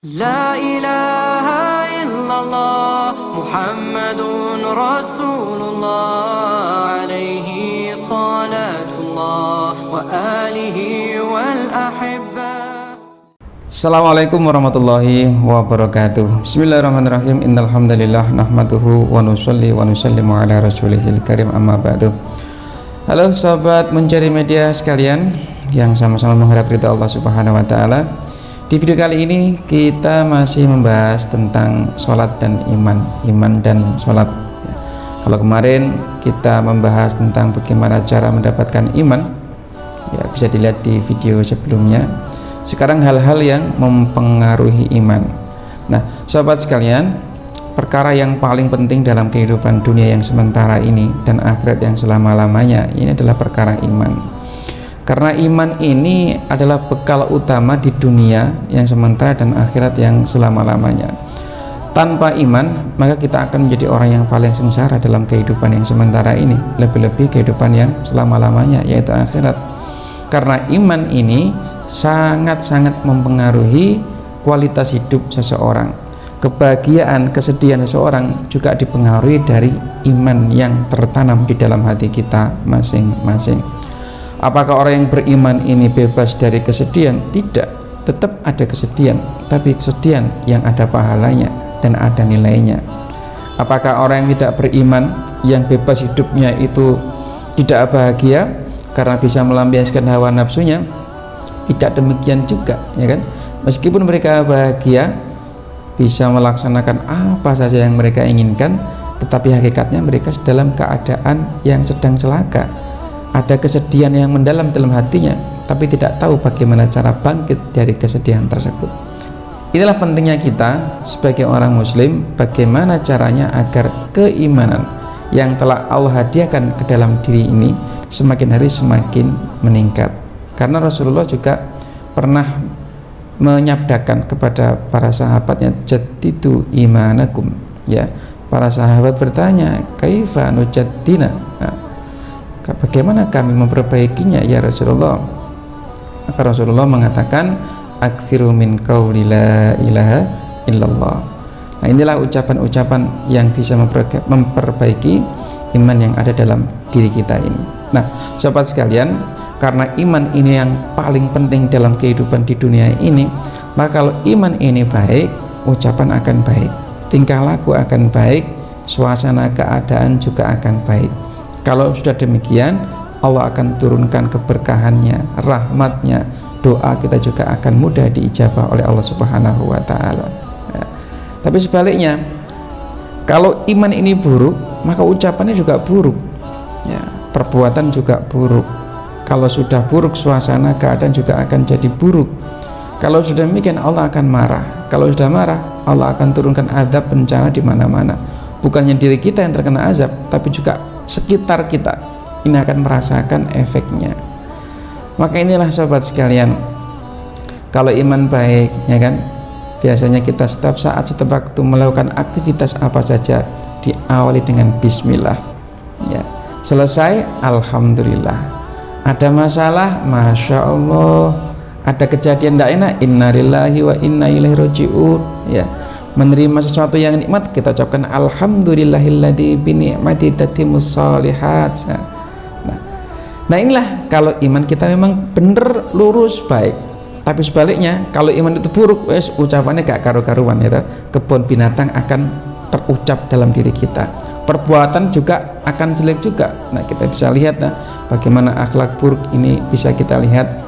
La ilaha illallah Muhammadun Rasulullah alaihi salatullah wa alihi wal ahibba. Assalamualaikum warahmatullahi wabarakatuh. Bismillahirrahmanirrahim. Innalhamdulillah nahmaduhu wa nusalli wa nusallimu ala rasulihil karim, amma ba'du. Halo sahabat mencari media sekalian yang sama-sama mengharap ridha Allah Subhanahu wa taala. Di video kali ini kita masih membahas tentang sholat dan iman dan sholat. Kalau kemarin kita membahas tentang bagaimana cara mendapatkan iman, ya bisa dilihat di video sebelumnya. Sekarang hal-hal yang mempengaruhi iman. Nah, sahabat sekalian, perkara yang paling penting dalam kehidupan dunia yang sementara ini dan akhirat yang selama-lamanya ini adalah perkara iman. Karena iman ini adalah bekal utama di dunia yang sementara dan akhirat yang selama-lamanya. Tanpa iman, maka kita akan menjadi orang yang paling sengsara dalam kehidupan yang sementara ini, lebih-lebih kehidupan yang selama-lamanya, yaitu akhirat. Karena iman ini sangat-sangat mempengaruhi kualitas hidup seseorang. Kebahagiaan, kesedihan seseorang juga dipengaruhi dari iman yang tertanam di dalam hati kita masing-masing. Apakah orang yang beriman ini bebas dari kesedihan? Tidak, tetap ada kesedihan, tapi kesedihan yang ada pahalanya dan ada nilainya. Apakah orang yang tidak beriman, yang bebas hidupnya itu tidak bahagia karena bisa melampiaskan hawa nafsunya? Tidak demikian juga, ya kan? Meskipun mereka bahagia, bisa melaksanakan apa saja yang mereka inginkan, tetapi hakikatnya mereka dalam keadaan yang sedang celaka. Ada kesedihan yang mendalam dalam hatinya, tapi tidak tahu bagaimana cara bangkit dari kesedihan tersebut. Inilah pentingnya kita sebagai orang muslim, bagaimana caranya agar keimanan yang telah Allah hadiahkan ke dalam diri ini semakin hari semakin meningkat. Karena Rasulullah juga pernah menyabdakan kepada para sahabatnya, jaddidu imanakum, ya. Para sahabat bertanya, kaifa nujaddina? Bagaimana kami memperbaikinya ya Rasulullah? Maka Rasulullah mengatakan, aktsiru min qauli la ilaha illallah. Nah, inilah ucapan-ucapan yang bisa memperbaiki iman yang ada dalam diri kita ini. Nah, sahabat sekalian, karena iman ini yang paling penting dalam kehidupan di dunia ini, maka kalau iman ini baik, ucapan akan baik, tingkah laku akan baik, suasana keadaan juga akan baik. Kalau sudah demikian, Allah akan turunkan keberkahannya, rahmatnya, doa kita juga akan mudah diijabah oleh Allah Subhanahu wa taala. Ya. Tapi sebaliknya, kalau iman ini buruk, maka ucapannya juga buruk, ya, perbuatan juga buruk. Kalau sudah buruk, suasana keadaan juga akan jadi buruk. Kalau sudah demikian, Allah akan marah. Kalau sudah marah, Allah akan turunkan azab bencana di mana-mana. Bukannya diri kita yang terkena azab, tapi juga sekitar kita ini akan merasakan efeknya. Maka inilah sahabat sekalian, kalau iman baik, ya kan, biasanya kita setiap saat, setiap waktu melakukan aktivitas apa saja diawali dengan bismillah, ya. Selesai, alhamdulillah. Ada masalah, masya Allah. Ada kejadian tidak enak, innalillahi wa inna ilaihi raji'un, ya. Menerima sesuatu yang nikmat, kita ucapkan alhamdulillahilladzi bi ni'mati tatimmus shalihat. Nah, inilah kalau iman kita memang benar, lurus, baik. Tapi sebaliknya, kalau iman itu buruk, wes ucapannya gak karu-karuan, ya. Kebun binatang akan terucap dalam diri kita. Perbuatan juga akan jelek juga. Nah, kita bisa lihat bagaimana akhlak buruk ini bisa kita lihat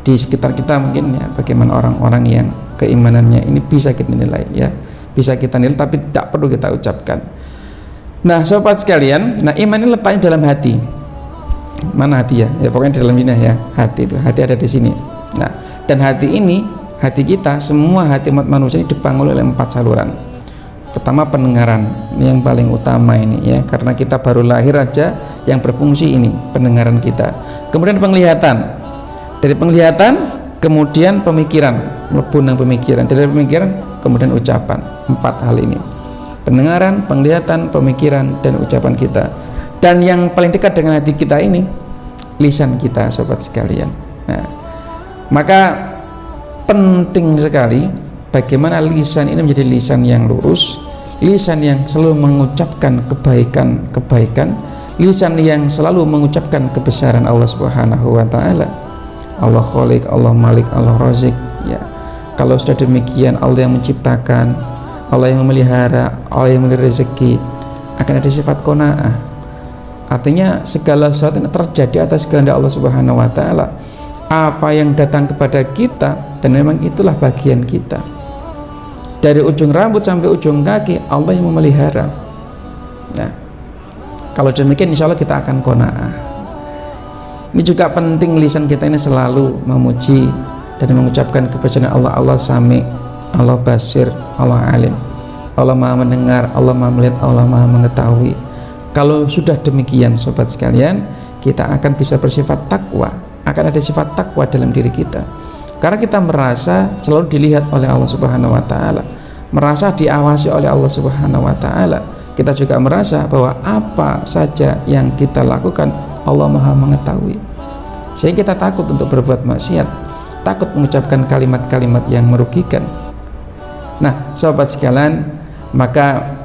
di sekitar kita mungkin, ya. Bagaimana orang-orang yang keimanannya ini bisa kita nilai, ya, bisa kita nilai, tapi tidak perlu kita ucapkan. Nah, sahabat sekalian, nah iman ini letaknya dalam hati. Mana hati, ya? Ya pokoknya di dalam ini, ya, hati itu, hati ada di sini. Nah, dan hati ini, hati kita, semua hati umat manusia ini dibangun oleh 4 saluran. Pertama, pendengaran, ini yang paling utama ini, ya, karena kita baru lahir aja yang berfungsi ini pendengaran kita. Kemudian penglihatan, dari penglihatan kemudian pemikiran, mlebu nang pemikiran, dari pemikiran kemudian ucapan. 4 hal ini, pendengaran, penglihatan, pemikiran, dan ucapan kita. Dan yang paling dekat dengan hati kita ini lisan kita, sobat sekalian. Nah, maka penting sekali bagaimana lisan ini menjadi lisan yang lurus, lisan yang selalu mengucapkan kebaikan, lisan yang selalu mengucapkan kebesaran Allah Subhanahu wa taala. Allah Khaliq, Allah Malik, Allah Razik, ya. Kalau sudah demikian, Allah yang menciptakan, Allah yang memelihara, Allah yang memberi rezeki, akan ada sifat qanaah. Artinya segala sesuatu yang terjadi atas kehendak Allah Subhanahu wa taala, apa yang datang kepada kita, dan memang itulah bagian kita. Dari ujung rambut sampai ujung kaki, Allah yang memelihara. Nah, kalau demikian insya Allah kita akan qanaah. Ini juga penting lisan kita ini selalu memuji dan mengucapkan kebesaran Allah. Allah Sami, Allah Basir, Allah Alim, Allah Maha mendengar, Allah Maha melihat, Allah Maha mengetahui. Kalau sudah demikian sobat sekalian, kita akan bisa bersifat takwa, akan ada sifat takwa dalam diri kita, karena kita merasa selalu dilihat oleh Allah Subhanahu wa taala, merasa diawasi oleh Allah Subhanahu wa taala. Kita juga merasa bahwa apa saja yang kita lakukan Allah Maha mengetahui, sehingga kita takut untuk berbuat maksiat, takut mengucapkan kalimat-kalimat yang merugikan. Nah, sobat sekalian, maka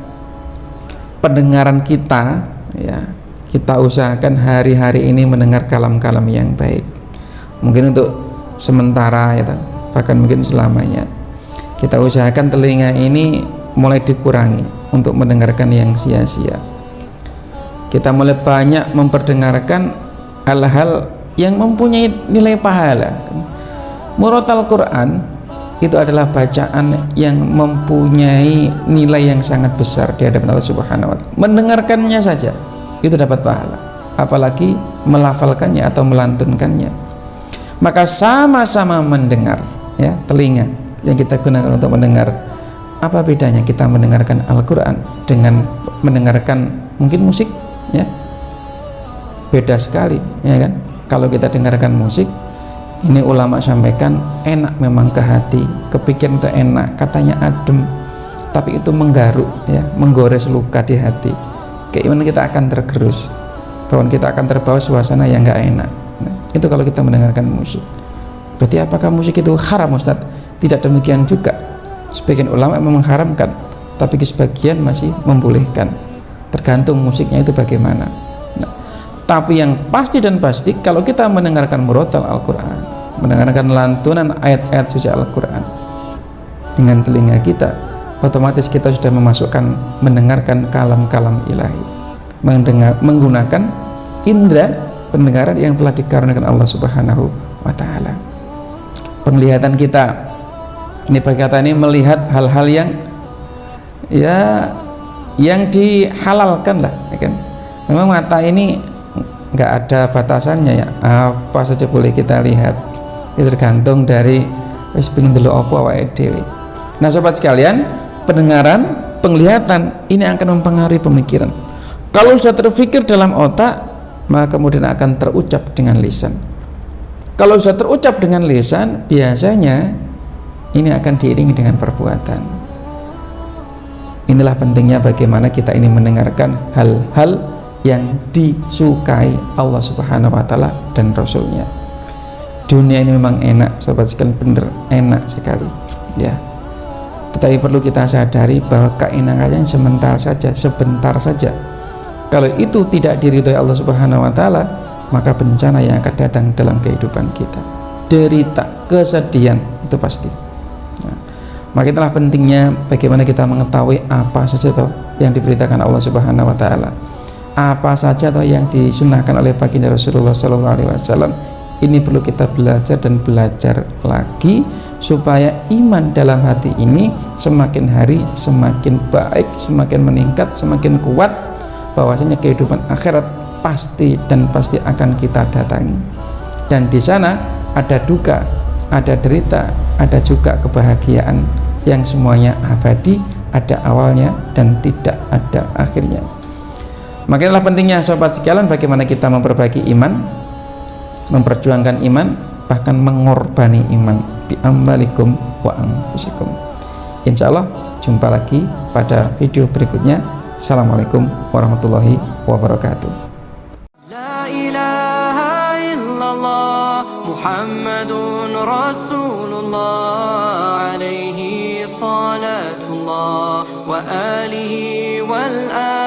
pendengaran kita, ya, kita usahakan hari-hari ini mendengar kalam-kalam yang baik. Mungkin untuk sementara, ya, bahkan mungkin selamanya. Kita usahakan telinga ini mulai dikurangi untuk mendengarkan yang sia-sia. Kita mulai banyak memperdengarkan hal-hal yang mempunyai nilai pahala. Murotal Quran itu adalah bacaan yang mempunyai nilai yang sangat besar di hadapan Allah Subhanahu wa taala. Mendengarkannya saja itu dapat pahala, apalagi melafalkannya atau melantunkannya. Maka sama-sama mendengar, ya, telinga yang kita gunakan untuk mendengar. Apa bedanya kita mendengarkan Al-Quran dengan mendengarkan mungkin musik, ya? Beda sekali, ya kan? Kalau kita dengarkan musik, ini ulama sampaikan enak memang ke hati, kepikiran itu enak, katanya adem, tapi itu menggaruk, ya, menggores luka di hati. Keimanan kita akan tergerus, bahwa kita akan terbawa suasana yang nggak enak. Nah, itu kalau kita mendengarkan musik. Berarti apakah musik itu haram, Ustaz? Tidak demikian juga. Sebagian ulama memang mengharamkan, tapi sebagian masih membolehkan. Tergantung musiknya itu bagaimana. Nah, tapi yang pasti dan pasti, kalau kita mendengarkan murotal Al-Quran, mendengarkan lantunan ayat-ayat suci Al-Quran dengan telinga kita, otomatis kita sudah mendengarkan kalam-kalam ilahi, menggunakan indera pendengaran yang telah dikaruniakan Allah Subhanahu wa taala. Penglihatan kita ini, bagaimana ini melihat hal-hal yang, ya, yang dihalalkan lah, ya kan? Memang mata ini nggak ada batasannya, ya, apa saja boleh kita lihat. Itu tergantung dari wis pengen dulu apa awake dhewe. Nah, sobat sekalian, pendengaran, penglihatan ini akan mempengaruhi pemikiran. Kalau sudah terfikir dalam otak, maka kemudian akan terucap dengan lisan. Kalau sudah terucap dengan lisan, biasanya ini akan diiringi dengan perbuatan. Inilah pentingnya bagaimana kita ini mendengarkan hal-hal yang disukai Allah Subhanahu wa taala dan Rasulnya. Dunia ini memang enak, sobat sekalian, bener enak sekali, ya. Tetapi perlu kita sadari bahwa keenakannya sebentar saja. Kalau itu tidak diridhoi Allah Subhanahu wa taala, maka bencana yang akan datang dalam kehidupan kita, derita, kesedihan, itu pasti. Nah, maka itulah pentingnya bagaimana kita mengetahui apa saja toh yang diberitakan Allah Subhanahu wa taala, apa saja toh yang disunahkan oleh baginda Rasulullah Shallallahu alaihi wasallam. Ini perlu kita belajar dan belajar lagi, supaya iman dalam hati ini semakin hari semakin baik, semakin meningkat, semakin kuat, bahwasanya kehidupan akhirat pasti dan pasti akan kita datangi, dan di sana ada duka, ada derita, ada juga kebahagiaan yang semuanya abadi, ada awalnya dan tidak ada akhirnya. Makanya pentingnya sobat sekalian bagaimana kita memperbaiki iman, memperjuangkan iman, bahkan mengorbani iman, bi ambalikum wa anfusikum. Insyaallah jumpa lagi pada video berikutnya. Assalamualaikum warahmatullahi wabarakatuh. La ilaha illallah Muhammadun Rasulullah alaihi صلاة الله وآله والآل